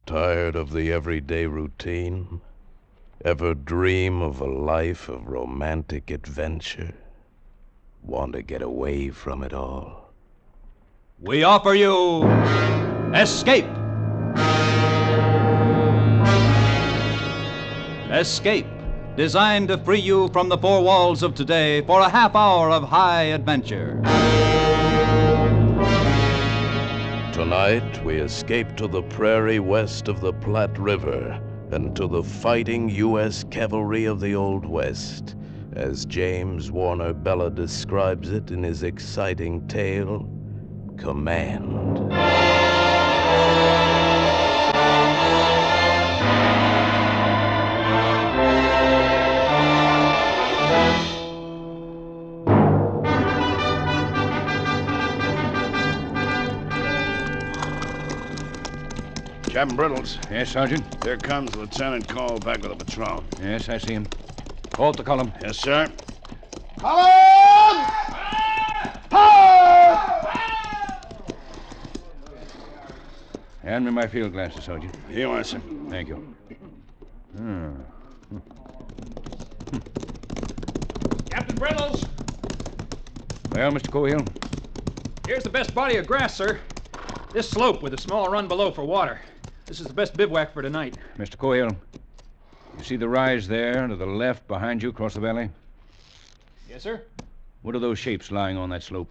Tired of the everyday routine? Ever dream of a life of romantic adventure? Want to get away from it all? We offer you Escape. Escape, designed to free you from the four walls of today for a half hour of high adventure. Tonight, we escape to the prairie west of the Platte River and to the fighting U.S. cavalry of the Old West, as James Warner Bella describes it in his exciting tale, Command. Captain Brittles. Yes, Sergeant? Here comes Lieutenant Cole back with a patrol. Yes, I see him. Halt the column. Yes, sir. Column! Hand me my field glasses, Sergeant. Here you are, sir. Thank you. Captain Brittles, Well, Mr. Cohill? here's the best body of grass, sir. This slope with a small run below for water. This is the best bivouac for tonight. Mr. Cohill, you see the rise there to the left behind you across the valley? Yes, sir. What are those shapes lying on that slope?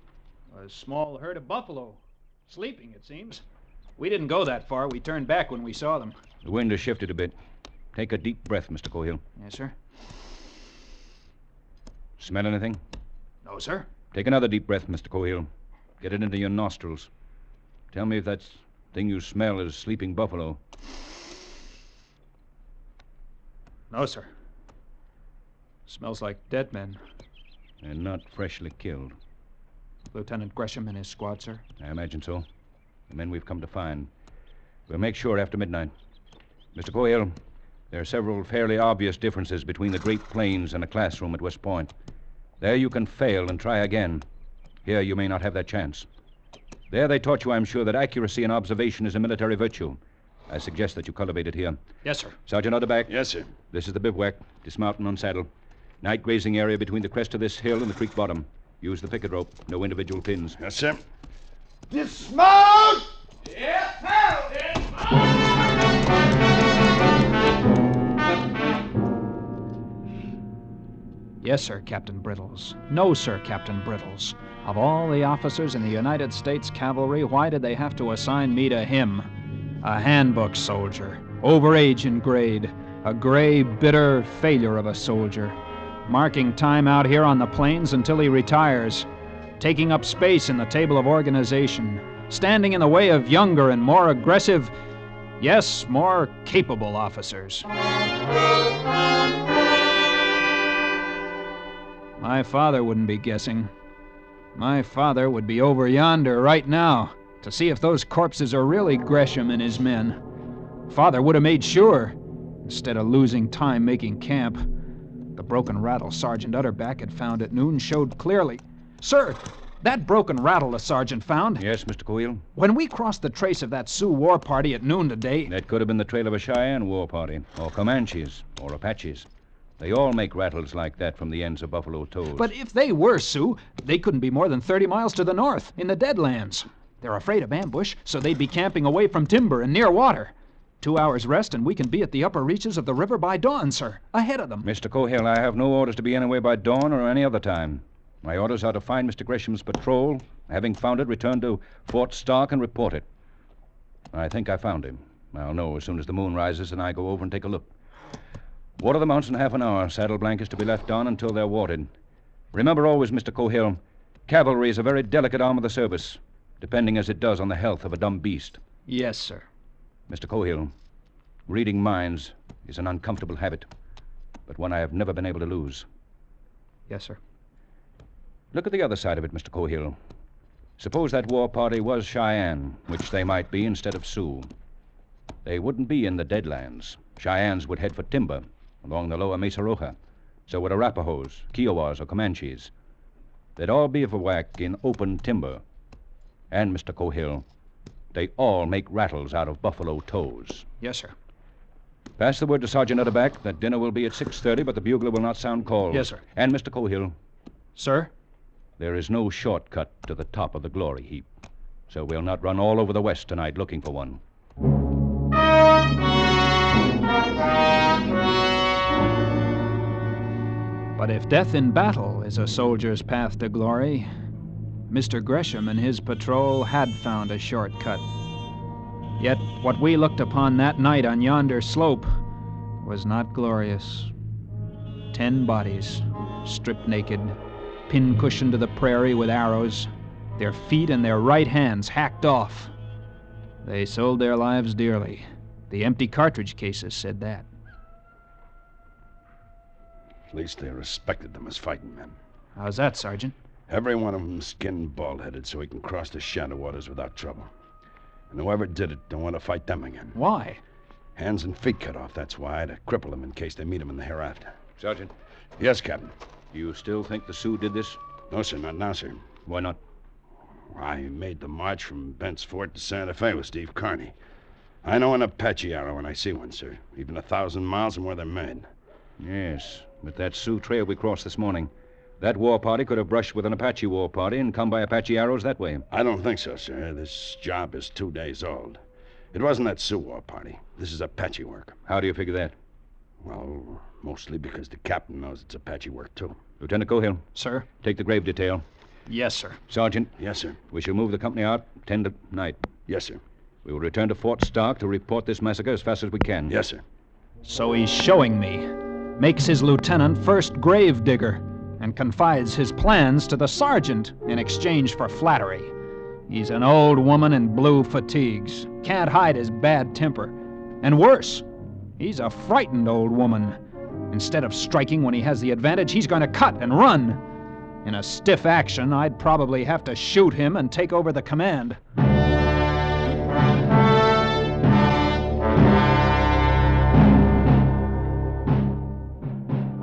A small herd of buffalo. Sleeping, it seems. We didn't go that far. We turned back when we saw them. The wind has shifted a bit. Take a deep breath, Mr. Cohill. Yes, sir. Smell anything? No, sir. Take another deep breath, Mr. Cohill. Get it into your nostrils. Tell me if that thing you smell is sleeping buffalo. No, sir. Smells like dead men. And not freshly killed. Lieutenant Gresham and his squad, sir. I imagine so. The men we've come to find. We'll make sure after midnight. Mr. Cohill, there are several fairly obvious differences between the Great Plains and a classroom at West Point. There you can fail and try again. Here you may not have that chance. There they taught you, I'm sure, that accuracy in observation is a military virtue. I suggest that you cultivate it here. Yes, sir. Sergeant Utterback. Yes, sir. This is the bivouac. Dismount and unsaddle. Night grazing area between the crest of this hill and the creek bottom. Use the picket rope. No individual pins. Yes, sir. Dismount! Yes, sir, Captain Brittles. No, sir, Captain Brittles. Of all the officers in the United States Cavalry, why did they have to assign me to him? A handbook soldier, over age and grade, a gray, bitter failure of a soldier, marking time out here on the plains until he retires, taking up space in the table of organization, standing in the way of younger and more aggressive, yes, more capable officers. My father wouldn't be guessing. My father would be over yonder right now to see if those corpses are really Gresham and his men. Father would have made sure, instead of losing time making camp. The broken rattle Sergeant Utterback had found at noon showed clearly. Sir, that broken rattle the sergeant found. Yes, Mr. Cohill? When we crossed the trace of that Sioux war party at noon today... That could have been the trail of a Cheyenne war party, or Comanches, or Apaches. They all make rattles like that from the ends of buffalo toes. But if they were Sioux, they couldn't be more than 30 miles to the north, in the Deadlands. They're afraid of ambush, so they'd be camping away from timber and near water. 2 hours rest, and we can be at the upper reaches of the river by dawn, sir. Ahead of them. Mr. Cohill, I have no orders to be anywhere by dawn or any other time. My orders are to find Mr. Gresham's patrol. Having found it, return to Fort Stark and report it. I think I found him. I'll know as soon as the moon rises and I go over and take a look. Water the mounts in half an hour. Saddle blankets to be left on until they're watered. Remember always, Mr. Cohill, cavalry is a very delicate arm of the service, depending as it does on the health of a dumb beast. Yes, sir. Mr. Cohill, reading minds is an uncomfortable habit, but one I have never been able to lose. Yes, sir. Look at the other side of it, Mr. Cohill. Suppose that war party was Cheyenne, which they might be instead of Sioux. They wouldn't be in the Deadlands. Cheyennes would head for timber along the lower Mesa Roja. So would Arapahoes, Kiowas, or Comanches. They'd all bivouac in open timber. And, Mr. Cohill, They all make rattles out of buffalo toes. Yes, sir. Pass the word to Sergeant Utterback that dinner will be at 6:30, but the bugler will not sound call. Yes, sir. And Mr. Cohill, Sir? there is no shortcut to the top of the glory heap. So we'll not run all over the West tonight looking for one. But if death in battle is a soldier's path to glory, Mr. Gresham and his patrol had found a shortcut. Yet what we looked upon that night on yonder slope was not glorious. 10 bodies, stripped naked, pin-cushioned to the prairie with arrows, their feet and their right hands hacked off. They sold their lives dearly. The empty cartridge cases said that. At least they respected them as fighting men. How's that, Sergeant? Every one of them skinned bald-headed so he can cross the shadow waters without trouble. And whoever did it don't want to fight them again. Why? Hands and feet cut off, that's why, to cripple them in case they meet them in the hereafter. Sergeant, Yes, Captain. you still think the Sioux did this? No, sir, not now, sir. Why not? I made the march from Bent's Fort to Santa Fe with Steve Kearney. I know an Apache arrow when I see one, sir. Even 1,000 miles from where they're made. Yes, but that Sioux trail we crossed this morning, that war party could have brushed with an Apache war party and come by Apache arrows that way. I don't think so, sir. This job is 2 days old. It wasn't that Sioux war party. This is Apache work. How do you figure that? Well, mostly because the captain knows it's Apache work, too. Lieutenant Cohill, Sir? take the grave detail. Yes, sir. Sergeant, Yes, sir. we shall move the company out 10 to night. Yes, sir. We will return to Fort Stark to report this massacre as fast as we can. Yes, sir. So he's showing me. Makes his lieutenant first grave digger and confides his plans to the sergeant in exchange for flattery. He's an old woman in blue fatigues. Can't hide his bad temper. And worse, he's a frightened old woman. Instead of striking when he has the advantage, he's going to cut and run. In a stiff action, I'd probably have to shoot him and take over the command.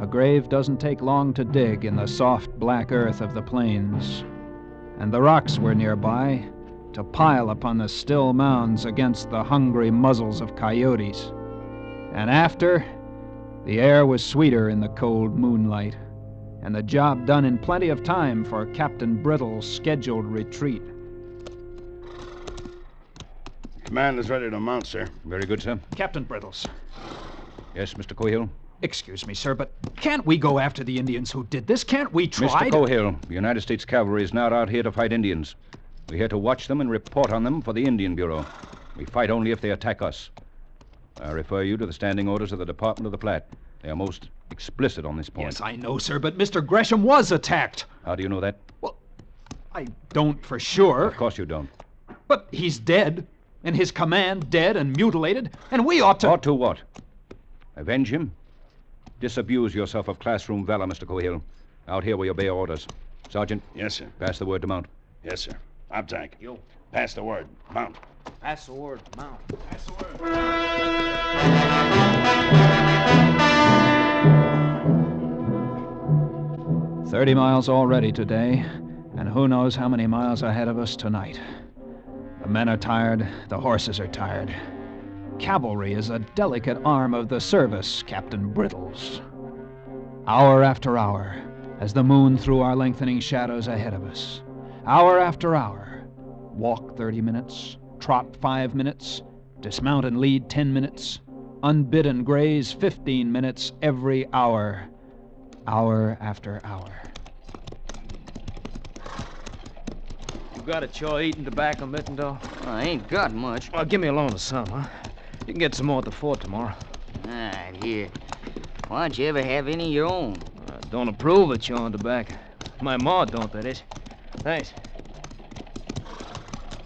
A grave doesn't take long to dig in the soft black earth of the plains, and the rocks were nearby to pile upon the still mounds against the hungry muzzles of coyotes. And after, the air was sweeter in the cold moonlight, and the job done in plenty of time for Captain Brittle's scheduled retreat. Command is ready to mount, sir. Very good, sir. Captain Brittles. Yes, Mr. Cohill? Excuse me, sir, but can't we go after the Indians who did this? Can't we try Mr. Cohill, the United States Cavalry is not out here to fight Indians. We're here to watch them and report on them for the Indian Bureau. We fight only if they attack us. I refer you to the standing orders of the Department of the Platte. They are most explicit on this point. Yes, I know, sir, but Mr. Gresham was attacked. How do you know that? Well, I don't for sure. Of course you don't. But he's dead, and his command dead and mutilated, and we ought to... Ought to what? Avenge him? Disabuse yourself of classroom valor, Mr. Cohill. Out here we obey orders. Sergeant, Yes, sir. pass the word to mount. Yes, sir. Up tank. Yo. Pass the word. Mount. Pass the word. Mount. Pass the word. 30 miles already today, and who knows how many miles ahead of us tonight. The men are tired, the horses are tired. Cavalry is a delicate arm of the service, Captain Brittles. Hour after hour, as the moon threw our lengthening shadows ahead of us. Hour after hour, walk 30 minutes, trot 5 minutes, dismount and lead 10 minutes, unbidden graze 15 minutes every hour. Hour after hour. You got a chore eating tobacco, Mittendorf? I ain't got much. Well, give me a loan of some, huh? You can get some more at the fort tomorrow. All right, here. Why don't you ever have any of your own? I don't approve of chewing tobacco. My ma don't, that is. Thanks.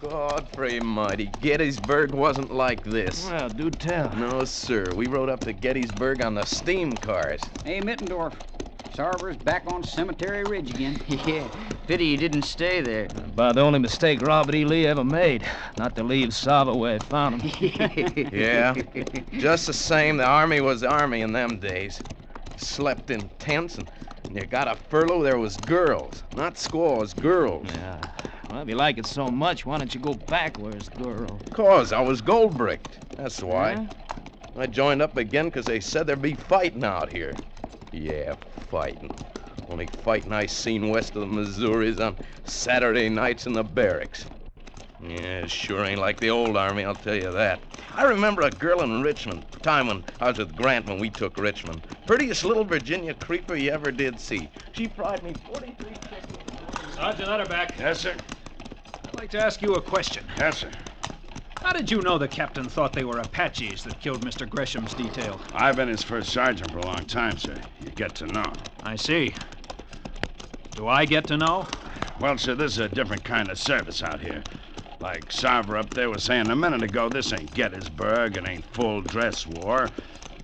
Godfrey mighty, Gettysburg wasn't like this. Well, do tell. No, sir. We rode up to Gettysburg on the steam cars. Hey, Mittendorf. Sarver's back on Cemetery Ridge again. Yeah, pity you didn't stay there. About the only mistake Robert E. Lee ever made, not to leave Sava where he found him. Yeah. Just the same, the Army was the Army in them days. Slept in tents, and you got a furlough, there was girls. Not squaws, girls. Yeah. Well, if you like it so much, why don't you go backwards, girl? 'Cause I was gold bricked. That's why. I joined up again 'cause they said there'd be fighting out here. Yeah, fighting. Only fighting I seen west of the Missouris on Saturday nights in the barracks. Yeah, it sure ain't like the old army, I'll tell you that. I remember a girl in Richmond, time when I was with Grant when we took Richmond. Prettiest little Virginia creeper you ever did see. She fried me 43 chickens. Sergeant Utterback. Yes, sir. I'd like to ask you a question. Yes, sir. How did you know the captain thought they were Apaches that killed Mr. Gresham's detail? I've been his first sergeant for a long time, sir. You get to know. I see. Do I get to know? Well, sir, this is a different kind of service out here. Like Sarver up there was saying a minute ago, this ain't Gettysburg, it ain't full-dress war.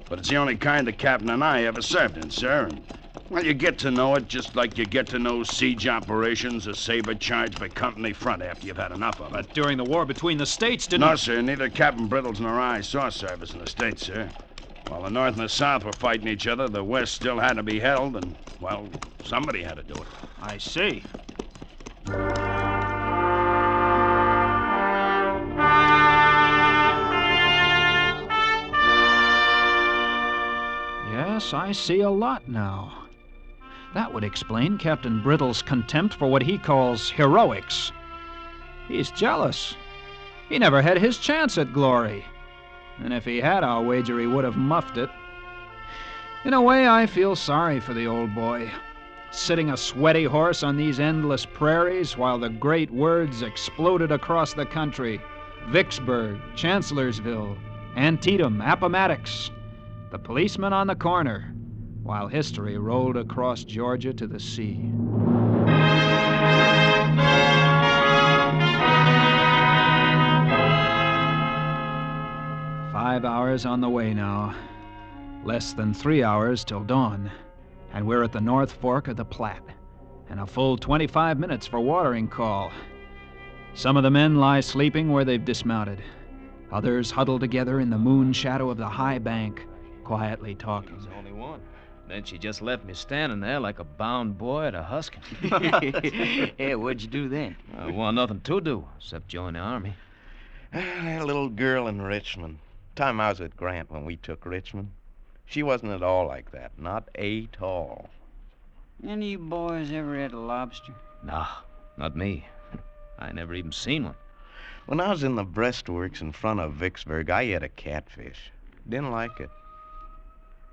But it's the only kind the captain and I ever served in, sir. And, well, you get to know it just like you get to know siege operations or saber charge by company front after you've had enough of it. During the war between the states, didn't... No, sir, neither Captain Brittles nor I saw service in the States, sir. While the North and the South were fighting each other, the West still had to be held, and, well, somebody had to do it. I see. Yes, I see a lot now. That would explain Captain Brittle's contempt for what he calls heroics. He's jealous. He never had his chance at glory. And if he had, I'll wager he would have muffed it. In a way, I feel sorry for the old boy, sitting a sweaty horse on these endless prairies while the great words exploded across the country. Vicksburg, Chancellorsville, Antietam, Appomattox. The policeman on the corner, while history rolled across Georgia to the sea. 5 hours on the way now. Less than 3 hours till dawn. And we're at the North Fork of the Platte. And a full 25 minutes for watering call. Some of the men lie sleeping where they've dismounted. Others huddle together in the moon shadow of the high bank, quietly talking. There's only one. Then she just left me standing there like a bound boy at a husking. Yeah, what'd you do then? Well, nothing to do except join the army. That little girl in Richmond. Time I was with Grant when we took Richmond. She wasn't at all like that. Not at all. Any of you boys ever had a lobster? Nah, not me. I never even seen one. When I was in the breastworks in front of Vicksburg, I ate a catfish. Didn't like it.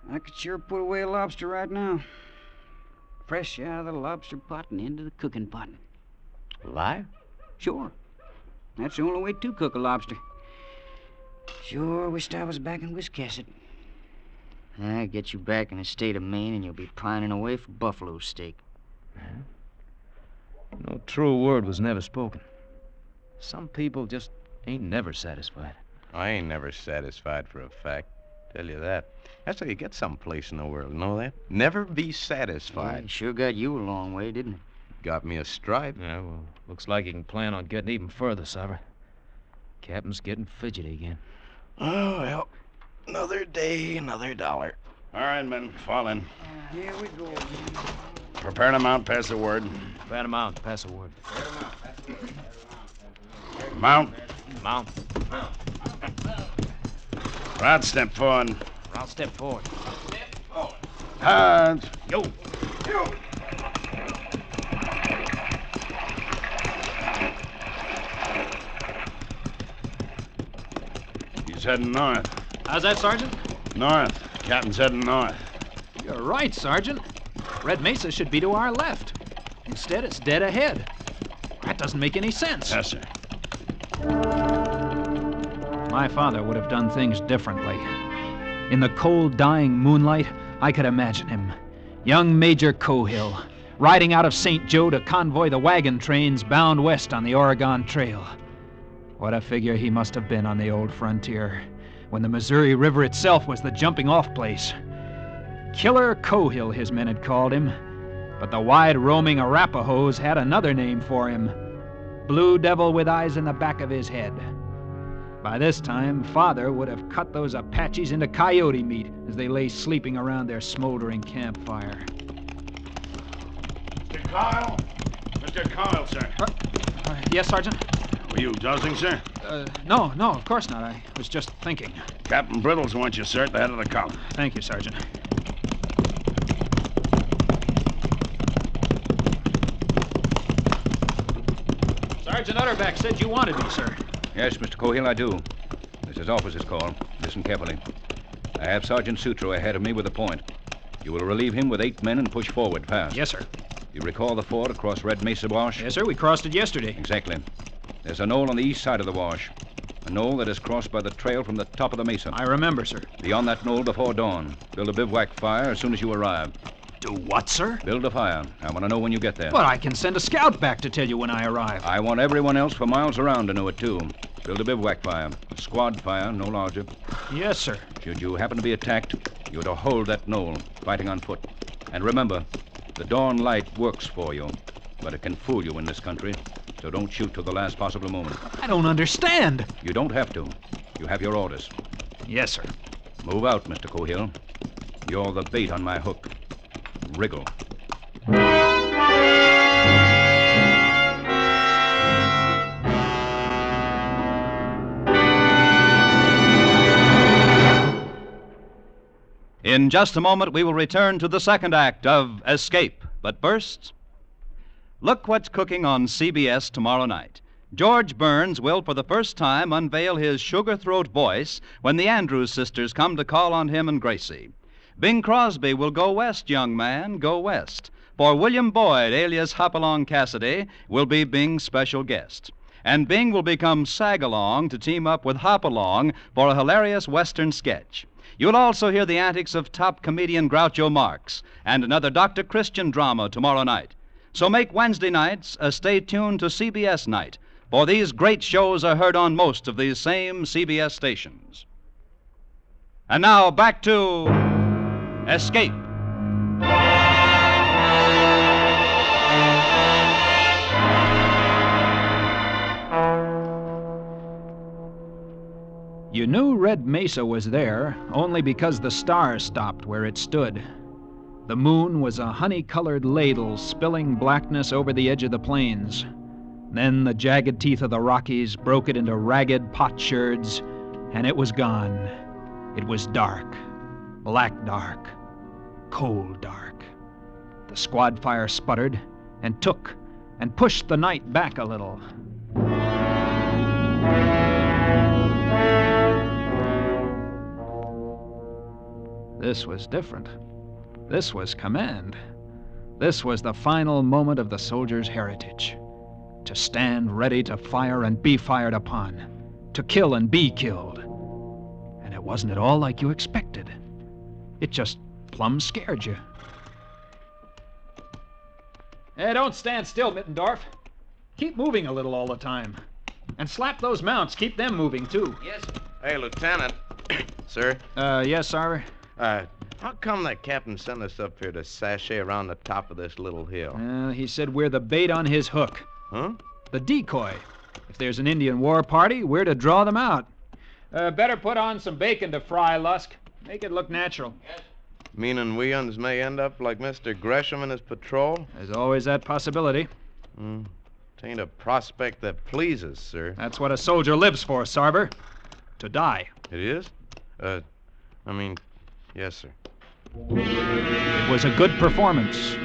I could sure put away a lobster right now. Fresh out of the lobster pot and into the cooking pot. Live? Sure. That's the only way to cook a lobster. Sure wished I was back in Wiscasset. I get you back in the state of Maine and you'll be pining away for buffalo steak. No true word was never spoken. Some people just ain't never satisfied. I ain't never satisfied for a fact. Tell you that. That's how you get someplace in the world, know that? Never be satisfied. Yeah, sure got you a long way, didn't it? Got me a stripe. Yeah, well, looks like you can plan on getting even further, Sarver. Captain's getting fidgety again. Oh, well, another day, another dollar. All right, men, fall in. Here we go. Prepare to mount, pass the word. Fan him out, pass a word. Mount. Mount. Rod, step forward. I'll step forward. Hands. Yo. He's heading north. How's that, Sergeant? North. Captain's heading north. You're right, Sergeant. Red Mesa should be to our left. Instead, it's dead ahead. That doesn't make any sense. Yes, sir. My father would have done things differently. In the cold, dying moonlight, I could imagine him. Young Major Cohill, riding out of St. Joe to convoy the wagon trains bound west on the Oregon Trail. What a figure he must have been on the old frontier, when the Missouri River itself was the jumping-off place. Killer Cohill, his men had called him. But the wide-roaming Arapahoes had another name for him. Blue Devil with eyes in the back of his head. By this time, Father would have cut those Apaches into coyote meat as they lay sleeping around their smoldering campfire. Mr. Kyle? Mr. Kyle, sir. Yes, Sergeant? Were you dozing, sir? No, of course not. I was just thinking. Captain Brittles wants you, sir, at the head of the column. Thank you, Sergeant. Sergeant Utterback said you wanted me, sir. Yes, Mr. Cohill, I do. This is officer's call. Listen carefully. I have Sergeant Sutro ahead of me with a point. You will relieve him with 8 men and push forward fast. Yes, sir. You recall the ford across Red Mesa Wash? Yes, sir. We crossed it yesterday. Exactly. There's a knoll on the east side of the wash. A knoll that is crossed by the trail from the top of the mesa. I remember, sir. Be on that knoll before dawn. Build a bivouac fire as soon as you arrive. Do what, sir? Build a fire. I want to know when you get there. But I can send a scout back to tell you when I arrive. I want everyone else for miles around to know it, too. Build a bivouac fire. A squad fire, no larger. Yes, sir. Should you happen to be attacked, you're to hold that knoll, fighting on foot. And remember, the dawn light works for you, but it can fool you in this country, so don't shoot till the last possible moment. I don't understand. You don't have to. You have your orders. Yes, sir. Move out, Mr. Cohill. You're the bait on my hook. Wriggle. In just a moment, we will return to the second act of Escape. But first, look what's cooking on CBS tomorrow night. George Burns will, for the first time, unveil his sugar-throat voice when the Andrews sisters come to call on him and Gracie. Bing Crosby will go west, young man, go west. For William Boyd, alias Hopalong Cassidy, will be Bing's special guest. And Bing will become Sagalong to team up with Hopalong for a hilarious Western sketch. You'll also hear the antics of top comedian Groucho Marx and another Dr. Christian drama tomorrow night. So make Wednesday nights a stay tuned to CBS night, for these great shows are heard on most of these same CBS stations. And now back to Escape. You knew Red Mesa was there only because the stars stopped where it stood. The moon was a honey-colored ladle spilling blackness over the edge of the plains. Then the jagged teeth of the Rockies broke it into ragged potsherds, and it was gone. It was dark, black dark, cold dark. The squad fire sputtered and took and pushed the night back a little. This was different. This was command. This was the final moment of the soldier's heritage. To stand ready to fire and be fired upon. To kill and be killed. And it wasn't at all like you expected. It just plumb scared you. Hey, don't stand still, Mittendorf. Keep moving a little all the time. And slap those mounts. Keep them moving, too. Yes. Hey, Lieutenant. Sir? Yes, Sarver? How come that captain sent us up here to sashay around the top of this little hill? He said we're the bait on his hook. Huh? The decoy. If there's an Indian war party, we're to draw them out. Better put on some bacon to fry, Lusk. Make it look natural. Yes. Meaning we uns may end up like Mr. Gresham and his patrol? There's always that possibility. Tain't a prospect that pleases, sir. That's what a soldier lives for, Sarver. To die. It is? Yes, sir. It was a good performance.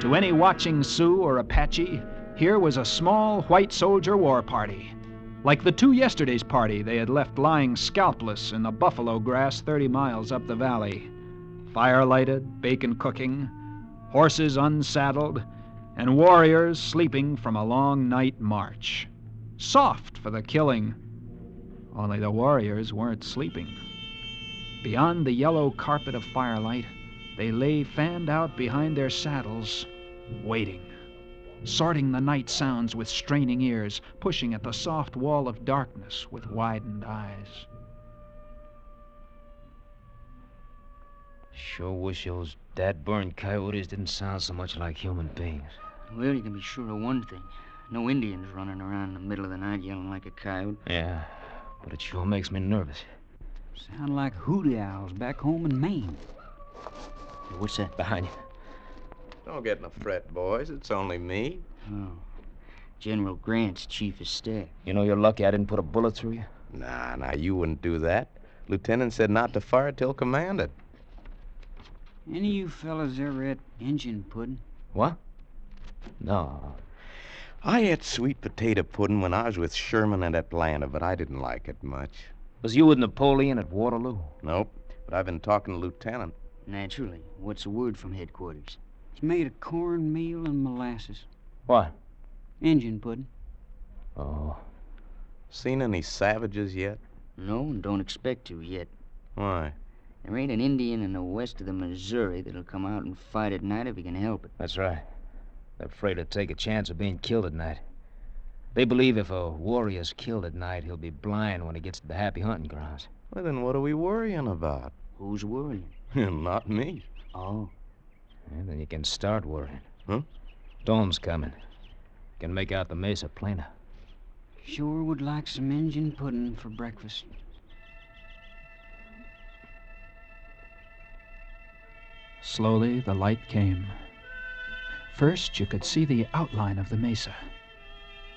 To any watching Sioux or Apache, here was a small white soldier war party. Like the two yesterday's party they had left lying scalpless in the buffalo grass 30 miles up the valley. Fire lighted, bacon cooking, horses unsaddled, and warriors sleeping from a long night march. Soft for the killing, only the warriors weren't sleeping. Beyond the yellow carpet of firelight, they lay fanned out behind their saddles, waiting, sorting the night sounds with straining ears, pushing at the soft wall of darkness with widened eyes. Sure wish those dad-burned coyotes didn't sound so much like human beings. Well, you can be sure of one thing. No Indians running around in the middle of the night yelling like a coyote. Yeah, but it sure makes me nervous. Sound like hooty owls back home in Maine. Hey, what's that? Behind you. Don't get in a fret, boys. It's only me. Oh. General Grant's chief of staff. You know you're lucky I didn't put a bullet through you? Nah, you wouldn't do that. Lieutenant said not to fire till commanded. Any of you fellas ever ate Injun pudding? What? No. I ate sweet potato pudding when I was with Sherman at Atlanta, but I didn't like it much. Was you with Napoleon at Waterloo? Nope, but I've been talking to Lieutenant. Naturally. What's the word from headquarters? It's made of cornmeal and molasses. What? Injun pudding. Oh. Seen any savages yet? No, and don't expect to yet. Why? There ain't an Indian in the west of the Missouri that'll come out and fight at night if he can help it. That's right. They're afraid to take a chance of being killed at night. They believe if a warrior's killed at night, he'll be blind when he gets to the happy hunting grounds. Well, then what are we worrying about? Who's worrying? Not me. Oh. And then you can start worrying. Huh? Storm's coming. You can make out the mesa plainer. Sure would like some Injun pudding for breakfast. Slowly, the light came. First, you could see the outline of the mesa.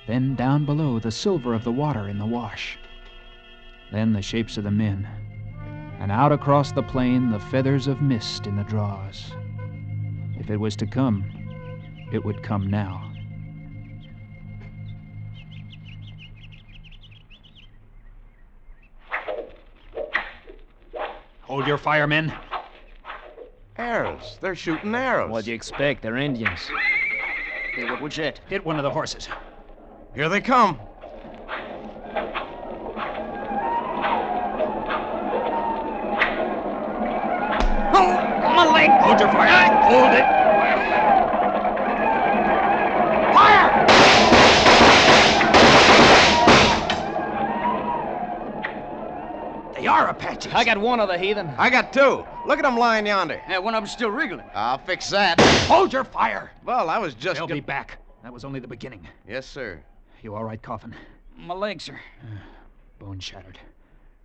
Then, down below, the silver of the water in the wash. Then, the shapes of the men. And out across the plain, the feathers of mist in the draws. If it was to come, it would come now. Hold your fire, men. Arrows. They're shooting arrows. What'd you expect? They're Indians. Hey, what's that? Hit one of the horses. Here they come. Oh, my leg! Hold your fire. Hold it. Fire! They are Apaches. I got one of the heathen. I got two. Look at them lying yonder. Yeah, one of them's still wriggling. I'll fix that. Hold your fire. Well, I was just... They'll be back. That was only the beginning. Yes, sir. You all right, Coffin? My leg, sir. Bone shattered.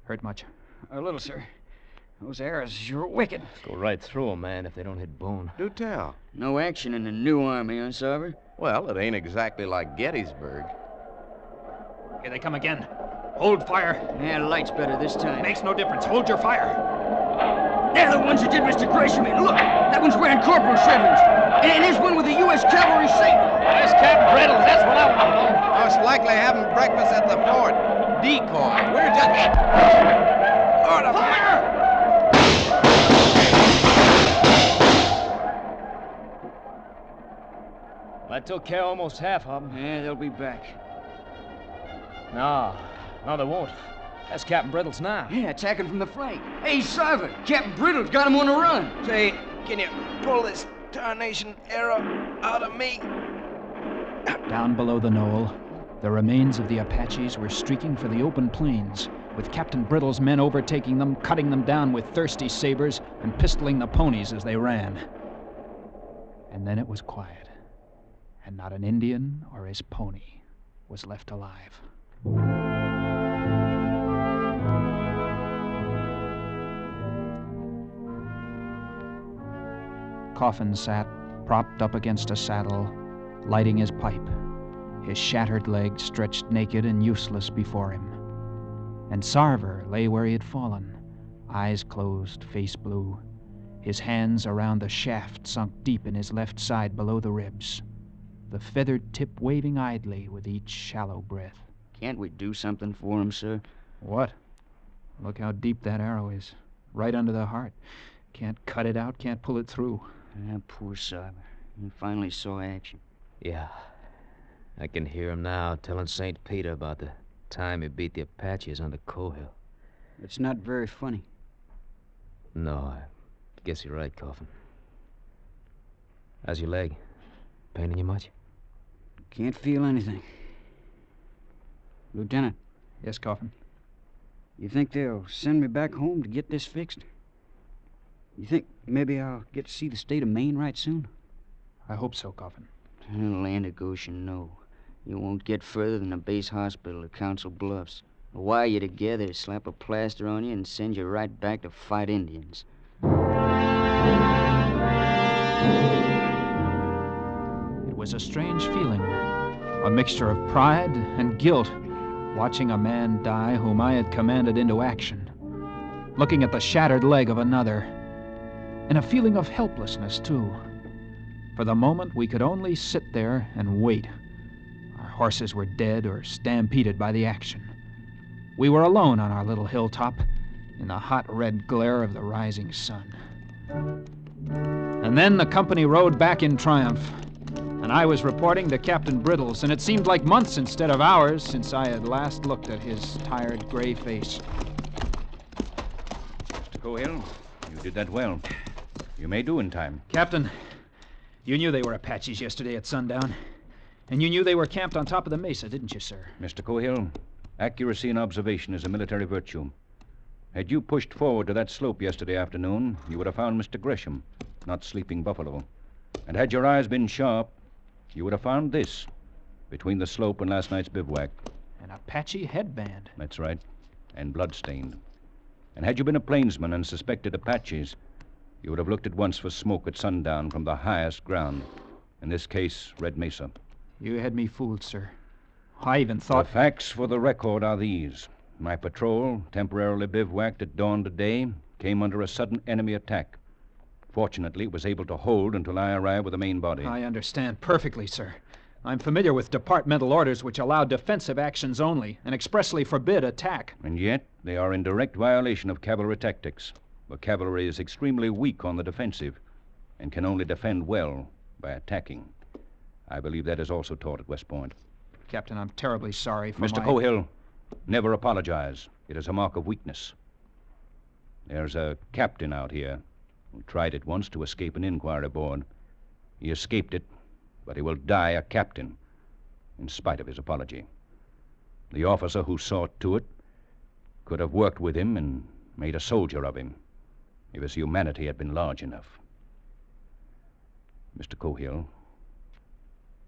Hurt much? A little, sir. Those arrows sure wicked. Go right through 'em, man, if they don't hit bone. Do tell. No action in the new army, huh, Sarver? Well, it ain't exactly like Gettysburg. Here they come again. Hold fire. Yeah, light's better this time. Makes no difference. Hold your fire. They're the ones that did Mr. Gresham in. Look, that one's wearing corporal shreds. And there's one with the U.S. Cavalry saber. Where's Captain Brittles? That's what I want to know. Most likely having breakfast at the fort. Decoy. We're just... Lord of fire! I took care of almost half of them. Yeah, they'll be back. No, they won't. That's Captain Brittles now. Yeah, attacking from the flank. Hey, Sarver, Captain Brittle's got him on the run. Say, can you pull this tarnation arrow out of me? Down below the knoll, the remains of the Apaches were streaking for the open plains, with Captain Brittle's men overtaking them, cutting them down with thirsty sabers, and pistoling the ponies as they ran. And then it was quiet, and not an Indian or his pony was left alive. Coffin sat, propped up against a saddle, lighting his pipe, his shattered leg stretched naked and useless before him. And Sarver lay where he had fallen, eyes closed, face blue, his hands around the shaft sunk deep in his left side below the ribs, the feathered tip waving idly with each shallow breath. Can't we do something for him, sir? What? Look how deep that arrow is. Right under the heart. Can't cut it out, can't pull it through. Ah, poor Sarver. He finally saw action. Yeah. I can hear him now telling St. Peter about the time he beat the Apaches on the Cohill. It's not very funny. No, I guess you're right, Coffin. How's your leg? Paining you much? Can't feel anything. Lieutenant, Yes, Coffin? you think they'll send me back home to get this fixed? You think maybe I'll get to see the state of Maine right soon? I hope so, Coffin. Land of Goshen, no. You won't get further than the base hospital at Council Bluffs. Wire you together, slap a plaster on you, and send you right back to fight Indians. It was a strange feeling, A mixture of pride and guilt, watching a man die whom I had commanded into action, looking at the shattered leg of another, and a feeling of helplessness, too. For the moment, we could only sit there and wait. Our horses were dead or stampeded by the action. We were alone on our little hilltop in the hot red glare of the rising sun. And then the company rode back in triumph, and I was reporting to Captain Brittles, and it seemed like months instead of hours since I had last looked at his tired gray face. Mr. Cohill, you did that well. You may do in time. Captain, you knew they were Apaches yesterday at sundown, and you knew they were camped on top of the mesa, didn't you, sir? Mr. Cohill, accuracy in observation is a military virtue. Had you pushed forward to that slope yesterday afternoon, you would have found Mr. Gresham, not Sleeping Buffalo. And had your eyes been sharp, you would have found this, between the slope and last night's bivouac. An Apache headband. That's right, and bloodstained. And had you been a plainsman and suspected Apaches, you would have looked at once for smoke at sundown from the highest ground. In this case, Red Mesa. You had me fooled, sir. I even thought... The facts for the record are these. My patrol, temporarily bivouacked at dawn today, came under a sudden enemy attack. Fortunately, it was able to hold until I arrived with the main body. I understand perfectly, sir. I'm familiar with departmental orders which allow defensive actions only and expressly forbid attack. And yet, they are in direct violation of cavalry tactics. The cavalry is extremely weak on the defensive and can only defend well by attacking. I believe that is also taught at West Point. Captain, I'm terribly sorry for Mr. Cohill, never apologize. It is a mark of weakness. There's a captain out here who tried it once to escape an inquiry board. He escaped it, but he will die a captain, in spite of his apology. The officer who saw to it could have worked with him and made a soldier of him, if his humanity had been large enough. Mr. Cohill,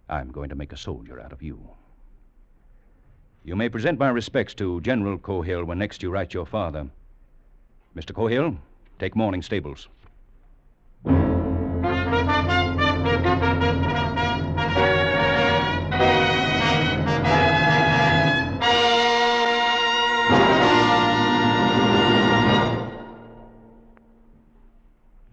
I'm going to make a soldier out of you. You may present my respects to General Cohill when next you write your father. Mr. Cohill, take morning stables.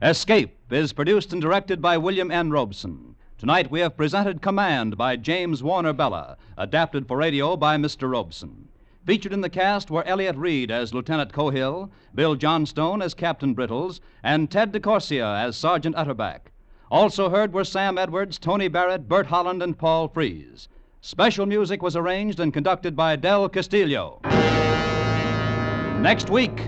Escape is produced and directed by William N. Robeson. Tonight we have presented Command by James Warner Bella, adapted for radio by Mr. Robeson. Featured in the cast were Elliott Reed as Lieutenant Cohill, Bill Johnstone as Captain Brittles, and Ted DeCorsia as Sergeant Utterback. Also heard were Sam Edwards, Tony Barrett, Bert Holland, and Paul Frees. Special music was arranged and conducted by Del Castillo. Next week...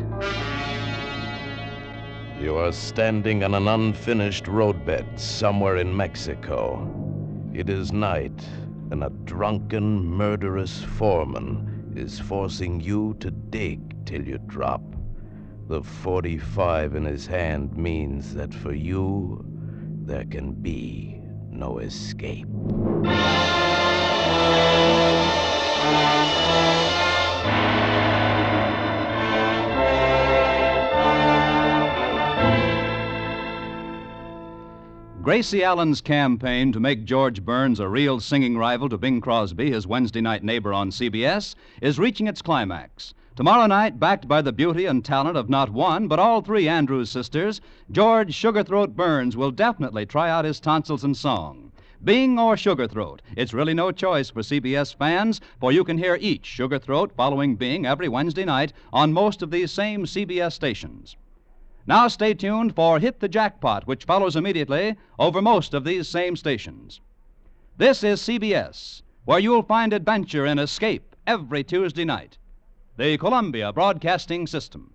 You are standing on an unfinished roadbed somewhere in Mexico. It is night, and a drunken, murderous foreman is forcing you to dig till you drop. The .45 in his hand means that for you, there can be no escape. Gracie Allen's campaign to make George Burns a real singing rival to Bing Crosby, his Wednesday night neighbor on CBS, is reaching its climax. Tomorrow night, backed by the beauty and talent of not one, but all three Andrews sisters, George Sugarthroat Burns will definitely try out his tonsils in song. Bing or Sugarthroat, it's really no choice for CBS fans, for you can hear each Sugarthroat following Bing every Wednesday night on most of these same CBS stations. Now stay tuned for Hit the Jackpot, which follows immediately over most of these same stations. This is CBS, where you'll find adventure and escape every Tuesday night. The Columbia Broadcasting System.